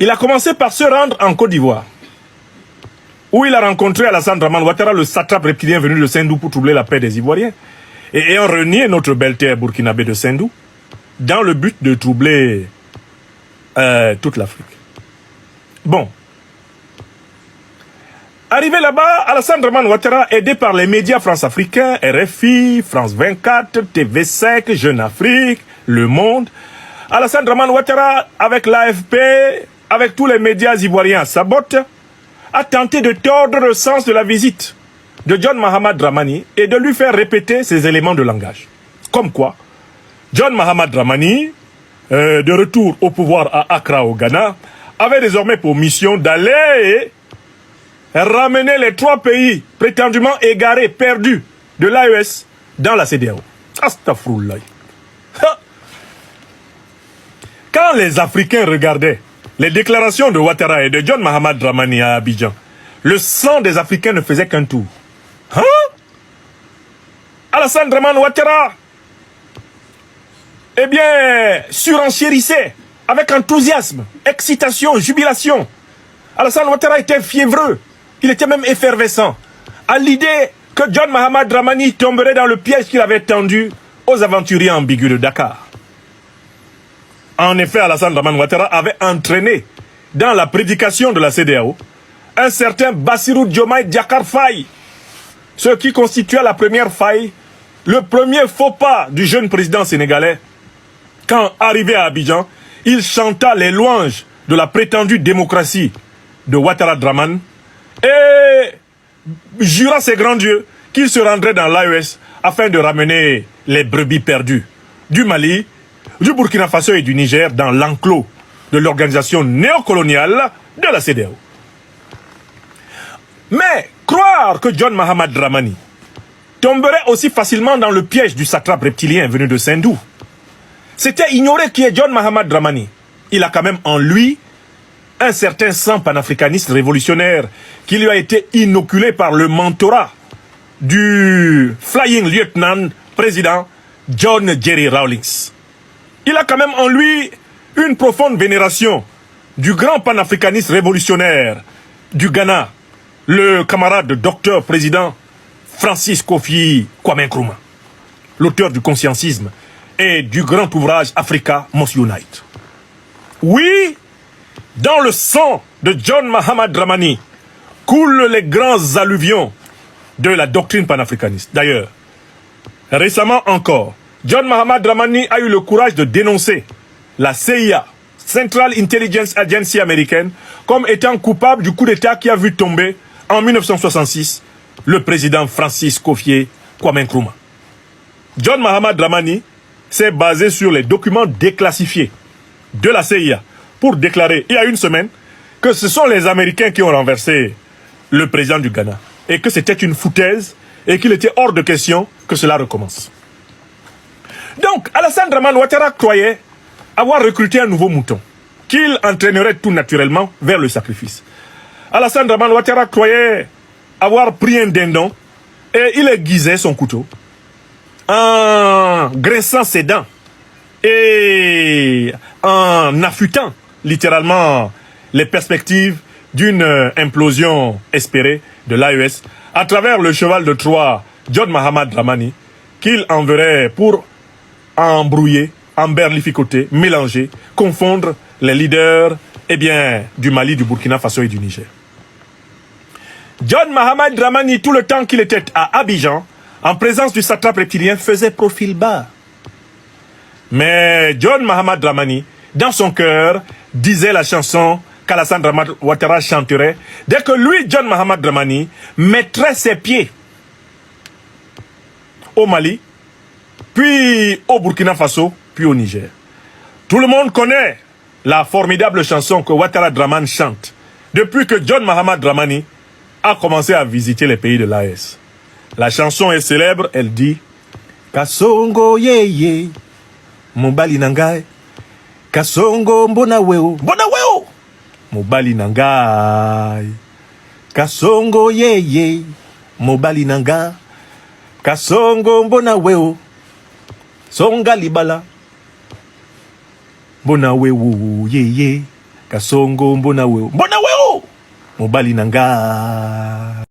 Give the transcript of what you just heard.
Il a commencé par se rendre en Côte d'Ivoire, où il a rencontré Alassane Dramane Ouattara, le satrape reptilien venu de Sendou pour troubler la paix des Ivoiriens, et ayant renié notre belle terre burkinabé de Sendou, dans le but de troubler toute l'Afrique. Bon. Arrivé là-bas, Alassane Dramane Ouattara, aidé par les médias france-africains, RFI, France 24, TV5, Jeune Afrique, Le Monde, Alassane Dramane Ouattara, avec l'AFP, avec tous les médias ivoiriens à sa botte, a tenté de tordre le sens de la visite de John Mahamad Dramani et de lui faire répéter ses éléments de langage. Comme quoi, John Mahamad Dramani, de retour au pouvoir à Accra au Ghana, avait désormais pour mission d'aller ramener les 3 pays prétendument égarés, perdus de l'AES dans la CEDEAO. Astaghfirullah. Quand les Africains regardaient les déclarations de Ouattara et de John Mahamad Dramani à Abidjan, le sang des Africains ne faisait qu'un tour. Hein? Alassane Dramane Ouattara, eh bien, surenchérissait avec enthousiasme, excitation, jubilation. Alassane Ouattara était fiévreux, il était même effervescent, à l'idée que John Mahamad Dramani tomberait dans le piège qu'il avait tendu aux aventuriers ambigus de Dakar. En effet, Alassane Dramane Ouattara avait entraîné dans la prédication de la CEDEAO un certain Bassirou Diomaye Diakhar Faye, ce qui constituait la première faille, le premier faux pas du jeune président sénégalais. Quand, arrivé à Abidjan, il chanta les louanges de la prétendue démocratie de Ouattara Dramane et jura ses grands dieux qu'il se rendrait dans l'AES afin de ramener les brebis perdues du Mali, du Burkina Faso et du Niger dans l'enclos de l'organisation néocoloniale de la CEDEAO. Mais croire que John Mahamad Dramani tomberait aussi facilement dans le piège du satrape reptilien venu de Sendou, c'était ignorer qui est John Mahamad Dramani. Il a quand même en lui un certain sang panafricaniste révolutionnaire qui lui a été inoculé par le mentorat du Flying Lieutenant président John Jerry Rawlings. Il a quand même en lui une profonde vénération du grand panafricaniste révolutionnaire du Ghana, le camarade docteur président Francis Kofi Kwame Nkrumah, l'auteur du conscientisme et du grand ouvrage Africa Must Unite. Oui, dans le sang de John Mahamad Dramani coulent les grands alluvions de la doctrine panafricaniste. D'ailleurs, récemment encore, John Mahamad Dramani a eu le courage de dénoncer la CIA, Central Intelligence Agency américaine, comme étant coupable du coup d'État qui a vu tomber en 1966 le président Francis Kofi Kwame Nkrumah. John Mahamad Dramani s'est basé sur les documents déclassifiés de la CIA pour déclarer il y a une semaine que ce sont les Américains qui ont renversé le président du Ghana et que c'était une foutaise et qu'il était hors de question que cela recommence. Donc, Alassane Dramane Ouattara croyait avoir recruté un nouveau mouton qu'il entraînerait tout naturellement vers le sacrifice. Alassane Dramane Ouattara croyait avoir pris un dindon et il aiguisait son couteau en graissant ses dents et en affûtant littéralement les perspectives d'une implosion espérée de l'AES à travers le cheval de Troie John Mahamad Dramani qu'il enverrait pour embrouiller, emberlificoter, mélanger, confondre les leaders du Mali, du Burkina Faso et du Niger. John Mahamad Dramani, tout le temps qu'il était à Abidjan, en présence du satrape reptilien, faisait profil bas. Mais John Mahamad Dramani, dans son cœur, disait la chanson qu'Alassane Dramane Ouattara chanterait dès que lui, John Mahamad Dramani, mettrait ses pieds au Mali, puis au Burkina Faso, puis au Niger. Tout le monde connaît la formidable chanson que Ouattara Dramane chante depuis que John Mahamad Dramani a commencé à visiter les pays de l'AES. La chanson est célèbre, elle dit Kasongo yeye, mobali nangai, Kasongo mbona weo, mobali nangai, Kasongo yeye, mobali nanga, Kasongo mbona weo, songa libala, mbona weo yeye, Kasongo mbona weo mobali nanga.